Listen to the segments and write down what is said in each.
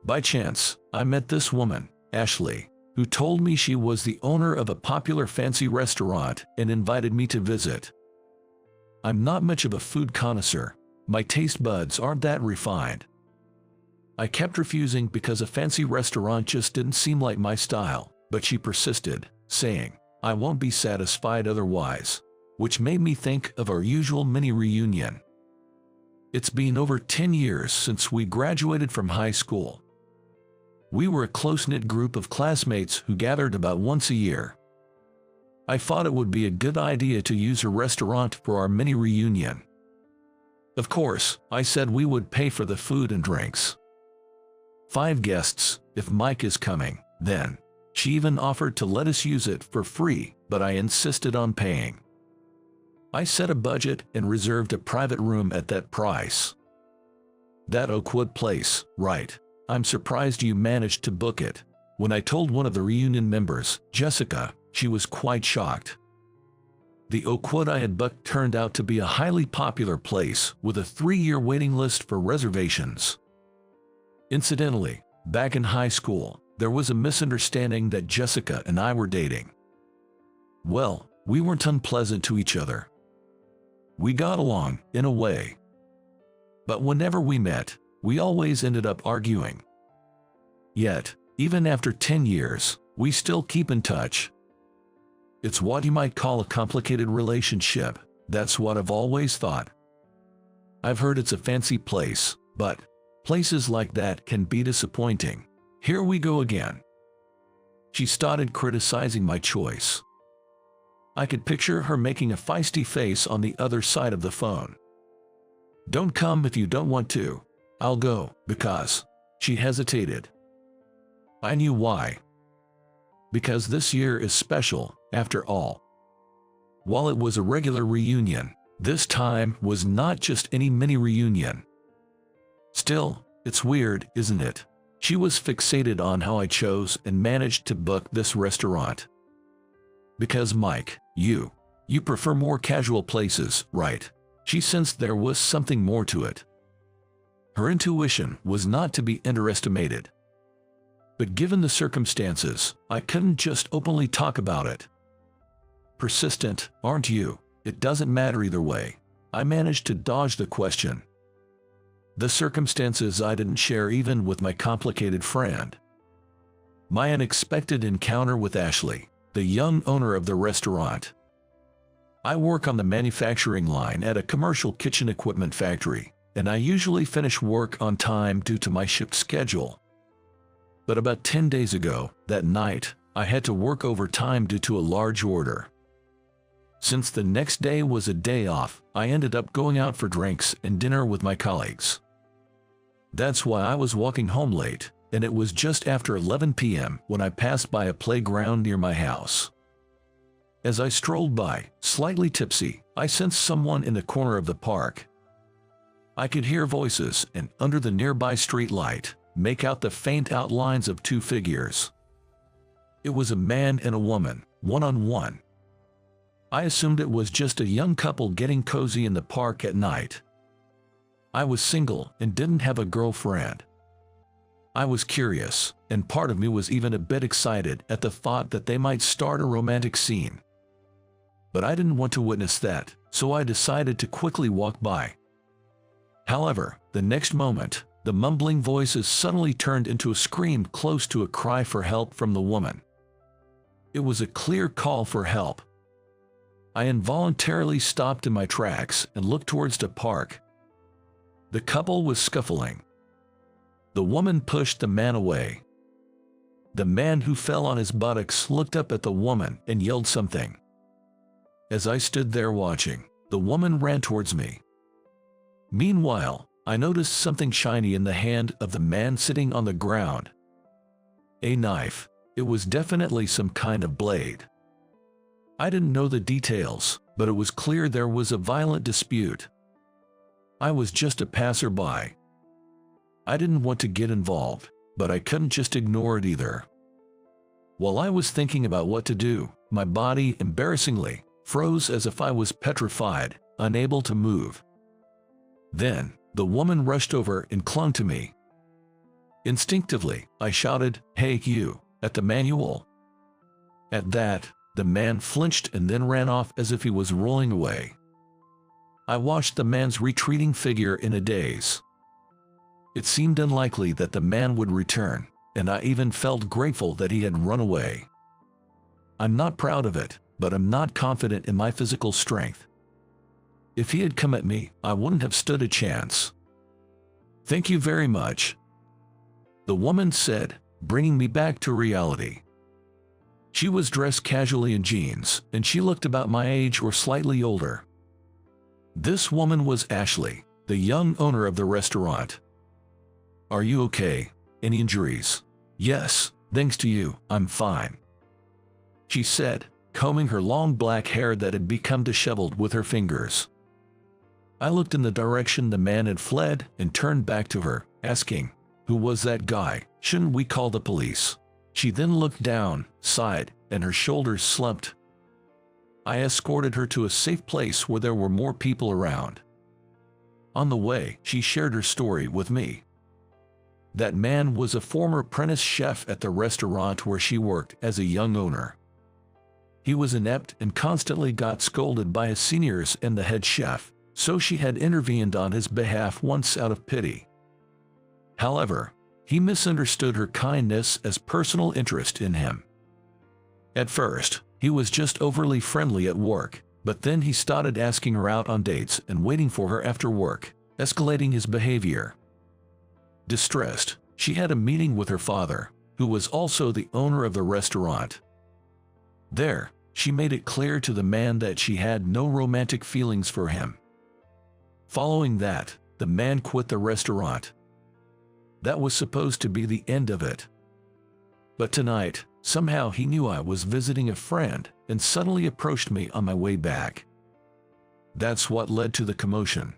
By chance, I met this woman, Ashley, who told me she was the owner of a popular fancy restaurant and invited me to visit. I'm not much of a food connoisseur. My taste buds aren't that refined. I kept refusing because a fancy restaurant just didn't seem like my style, but she persisted, saying, "I won't be satisfied otherwise," which made me think of our usual mini reunion. It's been over 10 years since we graduated from high school. We were a close-knit group of classmates who gathered about once a year. I thought it would be a good idea to use her restaurant for our mini reunion. Of course, I said we would pay for the food and drinks. 5 guests, if Mike is coming, then. She even offered to let us use it for free, but I insisted on paying. I set a budget and reserved a private room at that price. That Oakwood place, right? I'm surprised you managed to book it. When I told one of the reunion members, Jessica, she was quite shocked. The Oakwood I had booked turned out to be a highly popular place with a 3-year waiting list for reservations. Incidentally, back in high school, there was a misunderstanding that Jessica and I were dating. Well, we weren't unpleasant to each other. We got along, in a way. But whenever we met, we always ended up arguing. Yet, even after 10 years, we still keep in touch. It's what you might call a complicated relationship. That's what I've always thought. I've heard it's a fancy place, but places like that can be disappointing. Here we go again. She started criticizing my choice. I could picture her making a feisty face on the other side of the phone. "Don't come if you don't want to. I'll go, because..." She hesitated. I knew why. Because this year is special, after all. While it was a regular reunion, this time was not just any mini reunion. Still, it's weird, isn't it? She was fixated on how I chose and managed to book this restaurant. Because Mike, you prefer more casual places, right? She sensed there was something more to it. Her intuition was not to be underestimated. But given the circumstances, I couldn't just openly talk about it. Persistent, aren't you? It doesn't matter either way. I managed to dodge the question. The circumstances I didn't share even with my complicated friend. My unexpected encounter with Ashley, the young owner of the restaurant. I work on the manufacturing line at a commercial kitchen equipment factory, and I usually finish work on time due to my shift schedule. But about 10 days ago, that night, I had to work overtime due to a large order. Since the next day was a day off, I ended up going out for drinks and dinner with my colleagues. That's why I was walking home late, and it was just after 11 p.m. when I passed by a playground near my house. As I strolled by, slightly tipsy, I sensed someone in the corner of the park. I could hear voices and, under the nearby street light, make out the faint outlines of 2 figures. It was a man and a woman, one-on-one. I assumed it was just a young couple getting cozy in the park at night. I was single and didn't have a girlfriend. I was curious, and part of me was even a bit excited at the thought that they might start a romantic scene. But I didn't want to witness that, so I decided to quickly walk by. However, the next moment, the mumbling voices suddenly turned into a scream close to a cry for help from the woman. It was a clear call for help. I involuntarily stopped in my tracks and looked towards the park. The couple was scuffling. The woman pushed the man away. The man, who fell on his buttocks, looked up at the woman and yelled something. As I stood there watching, the woman ran towards me. Meanwhile, I noticed something shiny in the hand of the man sitting on the ground. A knife. It was definitely some kind of blade. I didn't know the details, but it was clear there was a violent dispute. I was just a passerby. I didn't want to get involved, but I couldn't just ignore it either. While I was thinking about what to do, my body, embarrassingly, froze as if I was petrified, unable to move. Then, the woman rushed over and clung to me. Instinctively, I shouted, "Hey you," at the manual. At that, the man flinched and then ran off as if he was rolling away. I watched the man's retreating figure in a daze. It seemed unlikely that the man would return, and I even felt grateful that he had run away. I'm not proud of it, but I'm not confident in my physical strength. If he had come at me, I wouldn't have stood a chance. "Thank you very much," the woman said, bringing me back to reality. She was dressed casually in jeans, and she looked about my age or slightly older. This woman was Ashley, the young owner of the restaurant. "Are you okay? Any injuries?" "Yes, thanks to you, I'm fine," she said, combing her long black hair that had become disheveled with her fingers. I looked in the direction the man had fled and turned back to her, asking, "Who was that guy? Shouldn't we call the police?" She then looked down, sighed, and her shoulders slumped. I escorted her to a safe place where there were more people around. On the way, she shared her story with me. That man was a former apprentice chef at the restaurant where she worked as a young owner. He was inept and constantly got scolded by his seniors and the head chef, so she had intervened on his behalf once out of pity. However, he misunderstood her kindness as personal interest in him. At first, he was just overly friendly at work, but then he started asking her out on dates and waiting for her after work, escalating his behavior. Distressed, she had a meeting with her father, who was also the owner of the restaurant. There, she made it clear to the man that she had no romantic feelings for him. Following that, the man quit the restaurant. That was supposed to be the end of it. But tonight, somehow he knew I was visiting a friend and suddenly approached me on my way back. That's what led to the commotion.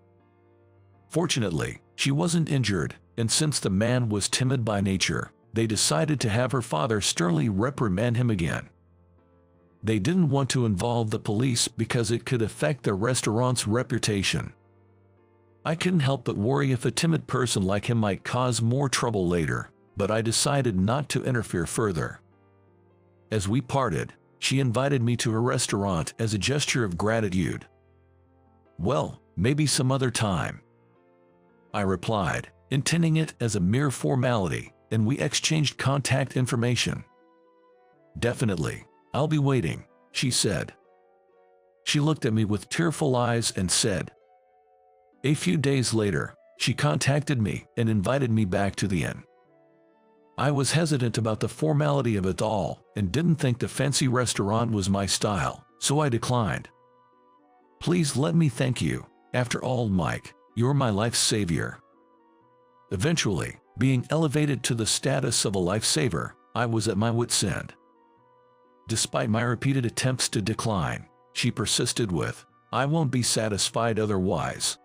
Fortunately, she wasn't injured, and since the man was timid by nature, they decided to have her father sternly reprimand him again. They didn't want to involve the police because it could affect the restaurant's reputation. I couldn't help but worry if a timid person like him might cause more trouble later, but I decided not to interfere further. As we parted, she invited me to her restaurant as a gesture of gratitude. "Well, maybe some other time," I replied, intending it as a mere formality, and we exchanged contact information. "Definitely, I'll be waiting," she said. She looked at me with tearful eyes and said. A few days later, she contacted me and invited me back to the inn. I was hesitant about the formality of it all and didn't think the fancy restaurant was my style, so I declined. "Please let me thank you. After all, Mike, you're my life's savior." Eventually, being elevated to the status of a lifesaver, I was at my wit's end. Despite my repeated attempts to decline, she persisted with, "I won't be satisfied otherwise."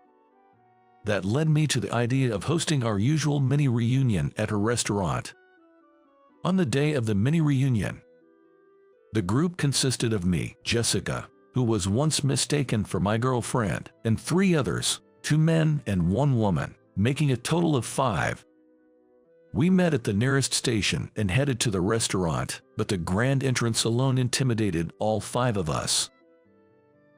That led me to the idea of hosting our usual mini reunion at her restaurant. On the day of the mini reunion, the group consisted of me, Jessica, who was once mistaken for my girlfriend, and 3 others, 2 men and 1 woman, making a total of 5. We met at the nearest station and headed to the restaurant, but the grand entrance alone intimidated all 5 of us.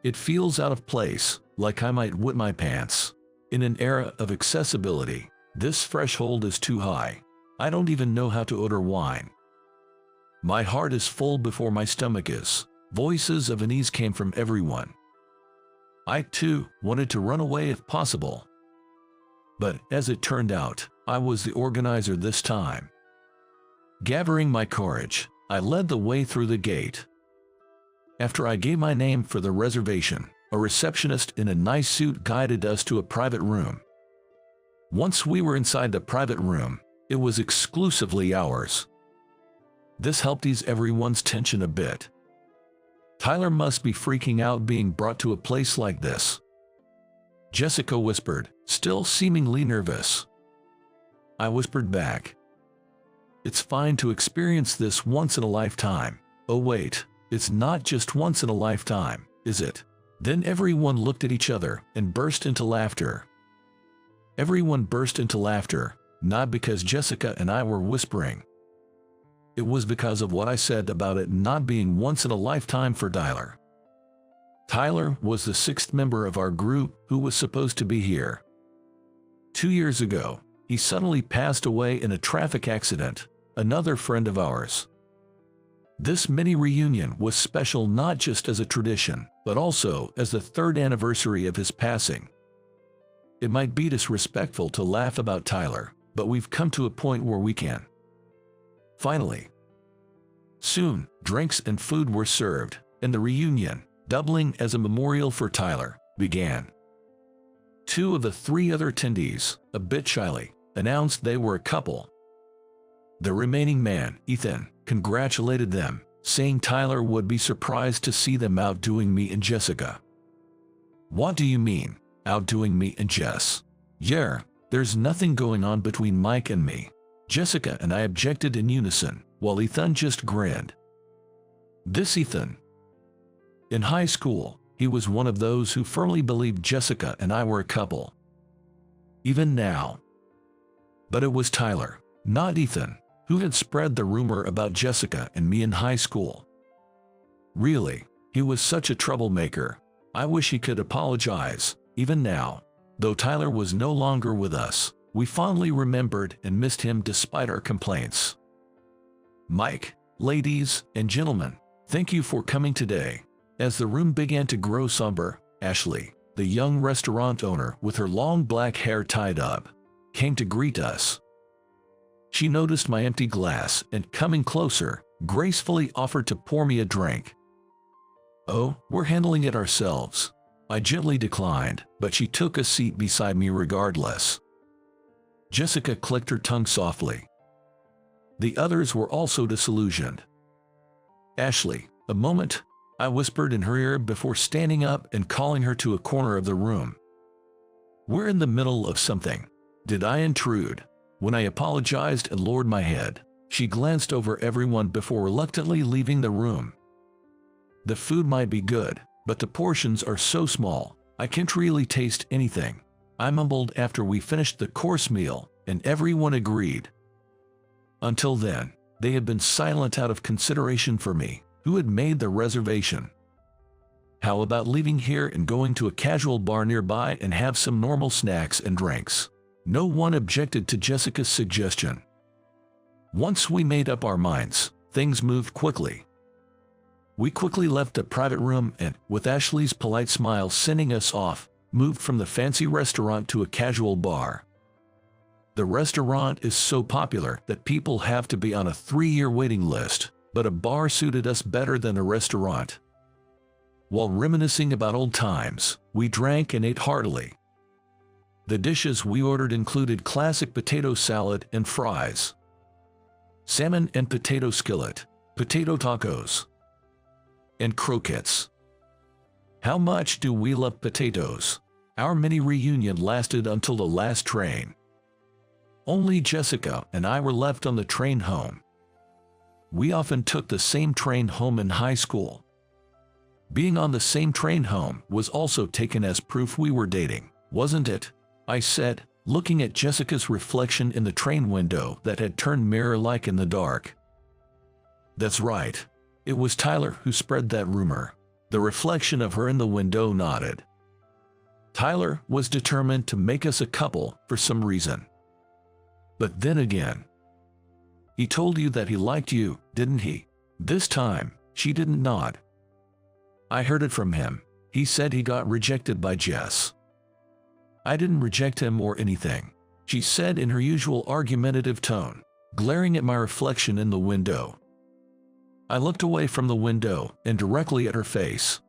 It feels out of place, like I might wet my pants. In an era of accessibility, this threshold is too high. I don't even know how to order wine. My heart is full before my stomach is. Voices of unease came from everyone. I, too, wanted to run away if possible. But, as it turned out, I was the organizer this time. Gathering my courage, I led the way through the gate. After I gave my name for the reservation, a receptionist in a nice suit guided us to a private room. Once we were inside the private room, it was exclusively ours. This helped ease everyone's tension a bit. Tyler must be freaking out being brought to a place like this, Jessica whispered, still seemingly nervous. I whispered back, "It's fine to experience this once in a lifetime." "Oh wait, it's not just once in a lifetime, is it?" Then everyone looked at each other and burst into laughter. Everyone burst into laughter, not because Jessica and I were whispering. It was because of what I said about it not being once in a lifetime for Tyler. Tyler was the sixth member of our group who was supposed to be here. 2 years ago, he suddenly passed away in a traffic accident, another friend of ours. This mini reunion was special not just as a tradition, but also as the 3rd anniversary of his passing. It might be disrespectful to laugh about Tyler, but we've come to a point where we can. Finally. Soon, drinks and food were served, and the reunion, doubling as a memorial for Tyler, began. 2 of the 3 other attendees, a bit shyly, announced they were a couple. The remaining man, Ethan, congratulated them, saying Tyler would be surprised to see them outdoing me and Jessica. What do you mean, outdoing me and Jess? Yeah, there's nothing going on between Mike and me. Jessica and I objected in unison, while Ethan just grinned. This Ethan. In high school, he was one of those who firmly believed Jessica and I were a couple. Even now. But it was Tyler, not Ethan, who had spread the rumor about Jessica and me in high school. Really, he was such a troublemaker. I wish he could apologize. Even now, though Tyler was no longer with us, we fondly remembered and missed him despite our complaints. Mike, ladies and gentlemen, thank you for coming today. As the room began to grow somber, Ashley, the young restaurant owner with her long black hair tied up, came to greet us. She noticed my empty glass and, coming closer, gracefully offered to pour me a drink. "Oh, we're handling it ourselves." I gently declined, but she took a seat beside me regardless. Jessica clicked her tongue softly. The others were also disillusioned. "Ashley, a moment," I whispered in her ear before standing up and calling her to a corner of the room. "We're in the middle of something. Did I intrude?" When I apologized and lowered my head, she glanced over everyone before reluctantly leaving the room. "The food might be good, but the portions are so small, I can't really taste anything," I mumbled after we finished the course meal, and everyone agreed. Until then, they had been silent out of consideration for me, who had made the reservation. "How about leaving here and going to a casual bar nearby and have some normal snacks and drinks?" No one objected to Jessica's suggestion. Once we made up our minds, things moved quickly. We quickly left the private room and, with Ashley's polite smile sending us off, moved from the fancy restaurant to a casual bar. The restaurant is so popular that people have to be on a 3-year waiting list, but a bar suited us better than a restaurant. While reminiscing about old times, we drank and ate heartily. The dishes we ordered included classic potato salad and fries, salmon and potato skillet, potato tacos, and croquettes. How much do we love potatoes? Our mini reunion lasted until the last train. Only Jessica and I were left on the train home. We often took the same train home in high school. Being on the same train home was also taken as proof we were dating, wasn't it? I said, looking at Jessica's reflection in the train window that had turned mirror-like in the dark. That's right. It was Tyler who spread that rumor. The reflection of her in the window nodded. Tyler was determined to make us a couple for some reason. But then again, he told you that he liked you, didn't he? This time, she didn't nod. I heard it from him. He said he got rejected by Jess. I didn't reject him or anything, she said in her usual argumentative tone, glaring at my reflection in the window. I looked away from the window and directly at her face.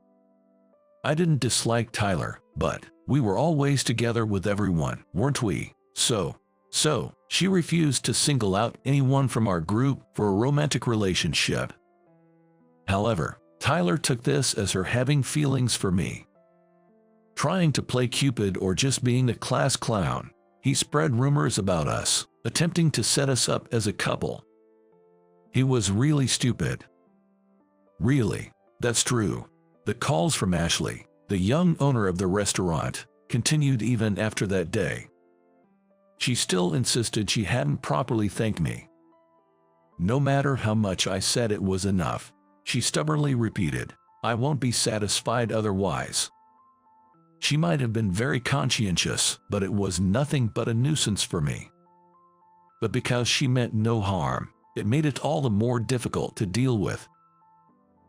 I didn't dislike Tyler, but we were always together with everyone, weren't we? So, she refused to single out anyone from our group for a romantic relationship. However, Tyler took this as her having feelings for me. Trying to play Cupid or just being the class clown, he spread rumors about us, attempting to set us up as a couple. He was really stupid. Really, that's true. The calls from Ashley, the young owner of the restaurant, continued even after that day. She still insisted she hadn't properly thanked me. No matter how much I said it was enough, she stubbornly repeated, "I won't be satisfied otherwise." She might have been very conscientious, but it was nothing but a nuisance for me. But because she meant no harm, it made it all the more difficult to deal with.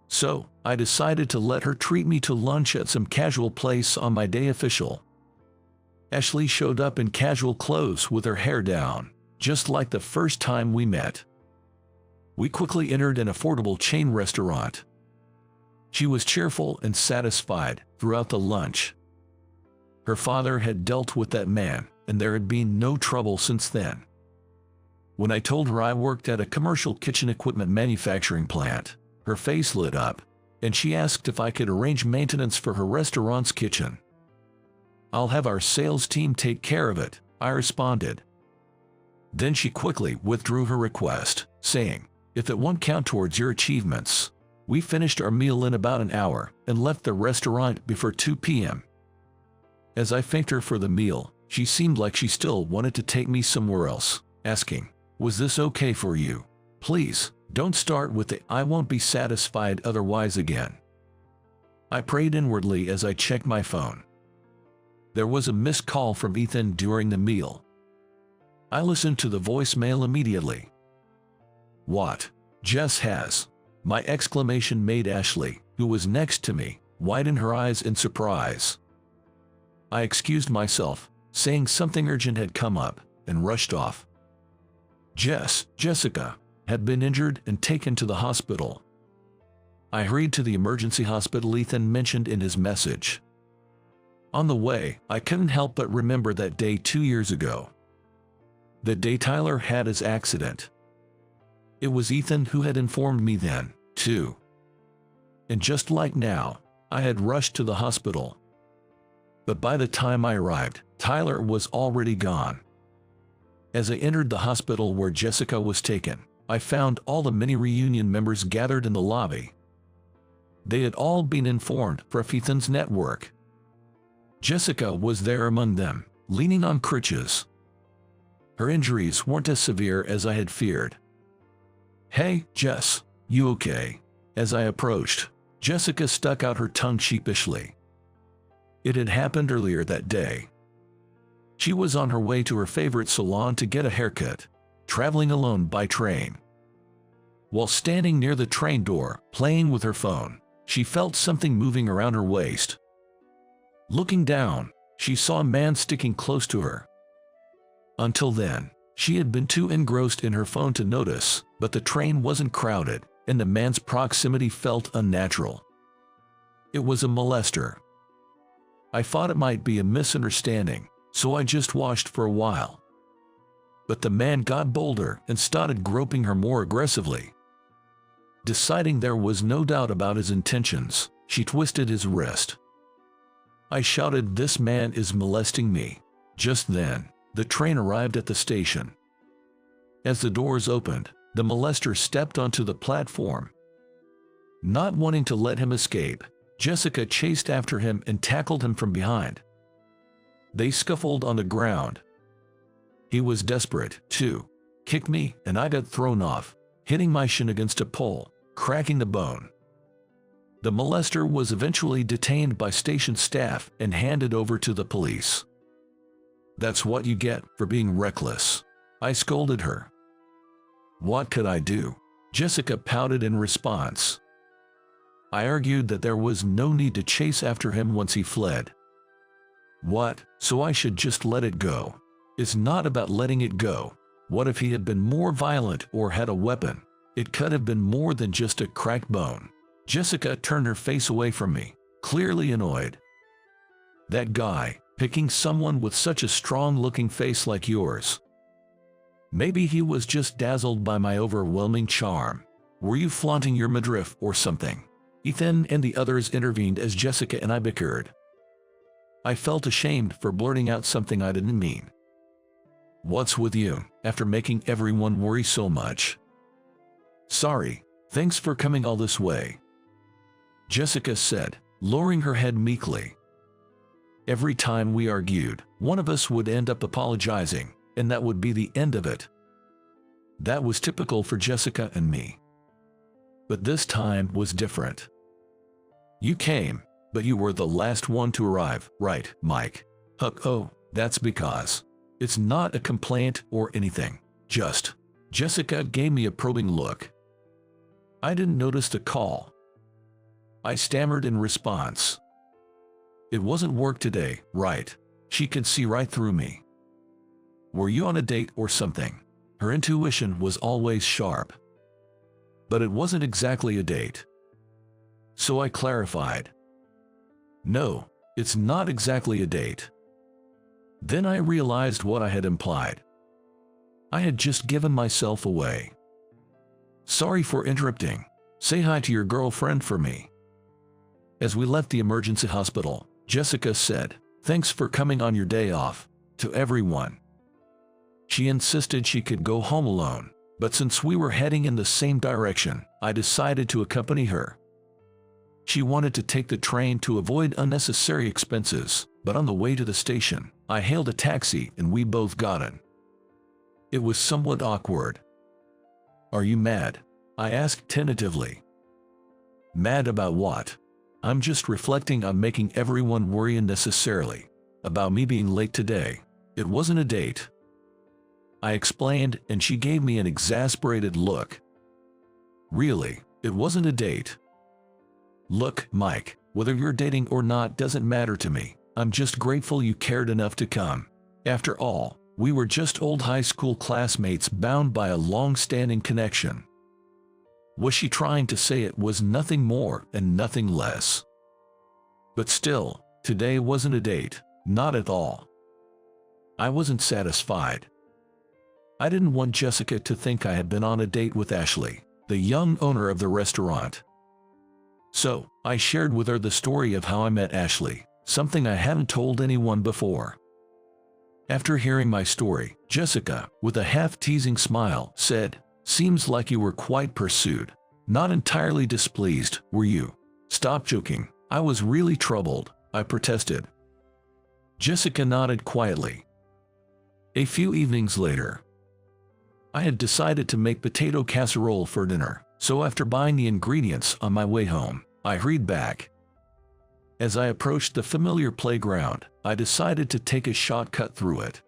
So, I decided to let her treat me to lunch at some casual place on my day official. Ashley showed up in casual clothes with her hair down, just like the first time we met. We quickly entered an affordable chain restaurant. She was cheerful and satisfied throughout the lunch. Her father had dealt with that man, and there had been no trouble since then. When I told her I worked at a commercial kitchen equipment manufacturing plant, her face lit up, and she asked if I could arrange maintenance for her restaurant's kitchen. "I'll have our sales team take care of it," I responded. Then she quickly withdrew her request, saying, "If it won't count towards your achievements." We finished our meal in about an hour and left the restaurant before 2 p.m. As I thanked her for the meal, she seemed like she still wanted to take me somewhere else, asking, "Was this okay for you? Please, don't start with the 'I won't be satisfied otherwise' again." I prayed inwardly as I checked my phone. There was a missed call from Ethan during the meal. I listened to the voicemail immediately. "What? Jess has?" My exclamation made Ashley, who was next to me, widen her eyes in surprise. I excused myself, saying something urgent had come up, and rushed off. Jessica, had been injured and taken to the hospital. I hurried to the emergency hospital Ethan mentioned in his message. On the way, I couldn't help but remember that day 2 years ago. The day Tyler had his accident. It was Ethan who had informed me then, too. And just like now, I had rushed to the hospital. But by the time I arrived, Tyler was already gone. As I entered the hospital where Jessica was taken, I found all the mini reunion members gathered in the lobby. They had all been informed from Ethan's network. Jessica was there among them, leaning on crutches. Her injuries weren't as severe as I had feared. "Hey, Jess, you okay?" As I approached, Jessica stuck out her tongue sheepishly. It had happened earlier that day. She was on her way to her favorite salon to get a haircut, traveling alone by train. While standing near the train door, playing with her phone, she felt something moving around her waist. Looking down, she saw a man sticking close to her. Until then, she had been too engrossed in her phone to notice, but the train wasn't crowded, and the man's proximity felt unnatural. It was a molester. I thought it might be a misunderstanding, so I just watched for a while. But the man got bolder and started groping her more aggressively. Deciding there was no doubt about his intentions, she twisted his wrist. I shouted, "This man is molesting me." Just then, the train arrived at the station. As the doors opened, the molester stepped onto the platform. Not wanting to let him escape, Jessica chased after him and tackled him from behind. They scuffled on the ground. He was desperate, too. Kicked me, and I got thrown off, hitting my shin against a pole, cracking the bone. The molester was eventually detained by station staff and handed over to the police. "That's what you get for being reckless," I scolded her. What could I do? Jessica pouted in response. I argued that there was no need to chase after him once he fled. What, so I should just let it go? It's not about letting it go. What if he had been more violent or had a weapon? It could have been more than just a cracked bone. Jessica turned her face away from me, clearly annoyed. That guy, picking someone with such a strong-looking face like yours. Maybe he was just dazzled by my overwhelming charm. Were you flaunting your midriff or something? Ethan and the others intervened as Jessica and I bickered. I felt ashamed for blurting out something I didn't mean. What's with you, after making everyone worry so much? Sorry, thanks for coming all this way, Jessica said, lowering her head meekly. Every time we argued, one of us would end up apologizing, and that would be the end of it. That was typical for Jessica and me. But this time was different. You came, but you were the last one to arrive, right, Mike? Oh, that's because. It's not a complaint or anything. Just. Jessica gave me a probing look. I didn't notice the call. I stammered in response. It wasn't work today, right? She could see right through me. Were you on a date or something? Her intuition was always sharp. But it wasn't exactly a date. So I clarified. No, it's not exactly a date. Then I realized what I had implied. I had just given myself away. Sorry for interrupting. Say hi to your girlfriend for me. As we left the emergency hospital, Jessica said, "Thanks for coming on your day off," to everyone. She insisted she could go home alone, but since we were heading in the same direction, I decided to accompany her. She wanted to take the train to avoid unnecessary expenses, but on the way to the station, I hailed a taxi and we both got in. It was somewhat awkward. "Are you mad?" I asked tentatively. "Mad about what?" "I'm just reflecting on making everyone worry unnecessarily about me being late today. It wasn't a date." I explained, and she gave me an exasperated look. "Really, it wasn't a date?" "Look, Mike, whether you're dating or not doesn't matter to me. I'm just grateful you cared enough to come. After all, we were just old high school classmates bound by a long-standing connection." Was she trying to say it was nothing more and nothing less? But still, today wasn't a date, not at all. I wasn't satisfied. I didn't want Jessica to think I had been on a date with Ashley, the young owner of the restaurant. So, I shared with her the story of how I met Ashley, something I hadn't told anyone before. After hearing my story, Jessica, with a half-teasing smile, said, "Seems like you were quite pursued. Not entirely displeased, were you?" "Stop joking. I was really troubled," I protested. Jessica nodded quietly. A few evenings later, I had decided to make potato casserole for dinner, so after buying the ingredients on my way home, I hurried back. As I approached the familiar playground, I decided to take a shortcut through it.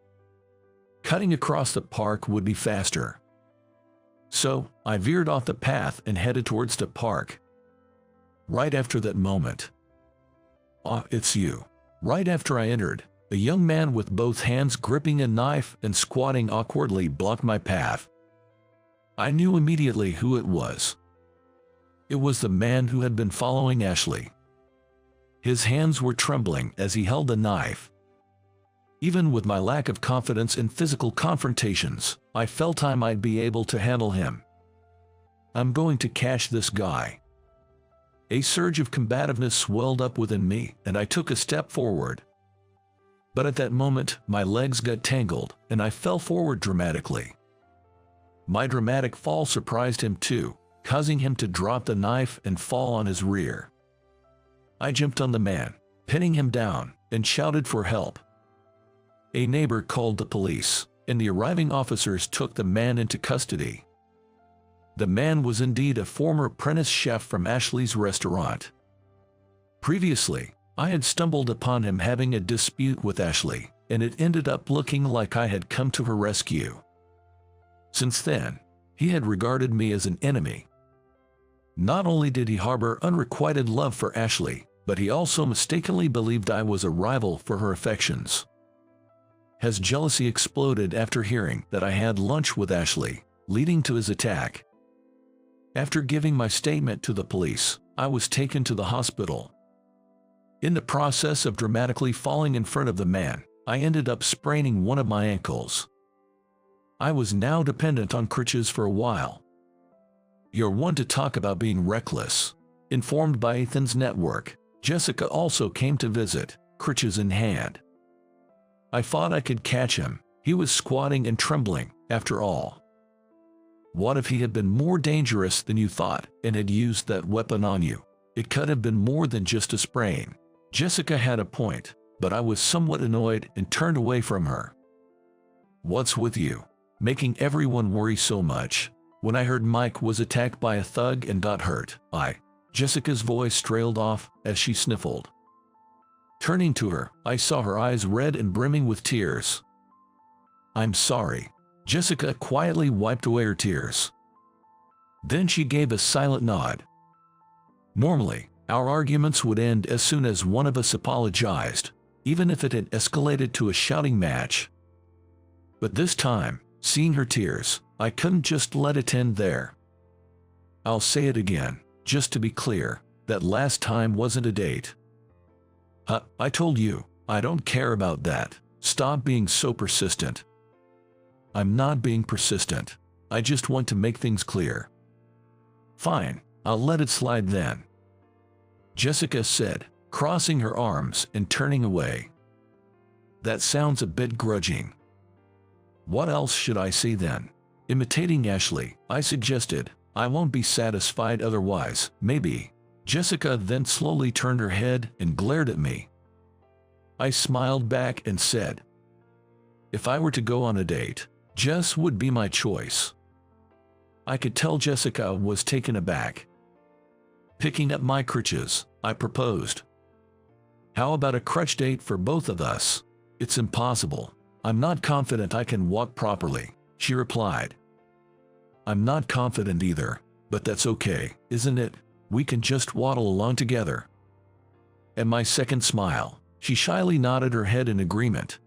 Cutting across the park would be faster. So, I veered off the path and headed towards the park. Right after that moment. "Ah, it's you." Right after I entered, a young man with both hands gripping a knife and squatting awkwardly blocked my path. I knew immediately who it was. It was the man who had been following Ashley. His hands were trembling as he held the knife. Even with my lack of confidence in physical confrontations, I felt I might be able to handle him. "I'm going to catch this guy." A surge of combativeness swelled up within me, and I took a step forward. But at that moment, my legs got tangled, and I fell forward dramatically. My dramatic fall surprised him too, causing him to drop the knife and fall on his rear. I jumped on the man, pinning him down, and shouted for help. A neighbor called the police, and the arriving officers took the man into custody. The man was indeed a former apprentice chef from Ashley's restaurant. Previously, I had stumbled upon him having a dispute with Ashley, and it ended up looking like I had come to her rescue. Since then, he had regarded me as an enemy. Not only did he harbor unrequited love for Ashley, but he also mistakenly believed I was a rival for her affections. His jealousy exploded after hearing that I had lunch with Ashley, leading to his attack. After giving my statement to the police, I was taken to the hospital. In the process of dramatically falling in front of the man, I ended up spraining one of my ankles. I was now dependent on crutches for a while. "You're one to talk about being reckless." Informed by Ethan's network, Jessica also came to visit, crutches in hand. I thought I could catch him. He was squatting and trembling, after all. What if he had been more dangerous than you thought and had used that weapon on you? It could have been more than just a sprain. Jessica had a point, but I was somewhat annoyed and turned away from her. What's with you? Making everyone worry so much. When I heard Mike was attacked by a thug and got hurt, Jessica's voice trailed off as she sniffled. Turning to her, I saw her eyes red and brimming with tears. I'm sorry. Jessica quietly wiped away her tears. Then she gave a silent nod. Normally, our arguments would end as soon as one of us apologized, even if it had escalated to a shouting match. But this time, seeing her tears, I couldn't just let it end there. I'll say it again, just to be clear, that last time wasn't a date. I told you, I don't care about that. Stop being so persistent. I'm not being persistent. I just want to make things clear. Fine, I'll let it slide then, Jessica said, crossing her arms and turning away. That sounds a bit grudging. What else should I say then? Imitating Ashley, I suggested, I won't be satisfied otherwise, maybe. Jessica then slowly turned her head and glared at me. I smiled back and said, if I were to go on a date, Jess would be my choice. I could tell Jessica was taken aback. Picking up my crutches, I proposed. How about a crutch date for both of us? It's impossible. I'm not confident I can walk properly, she replied. I'm not confident either, but that's okay, isn't it? We can just waddle along together. At my second smile, she shyly nodded her head in agreement.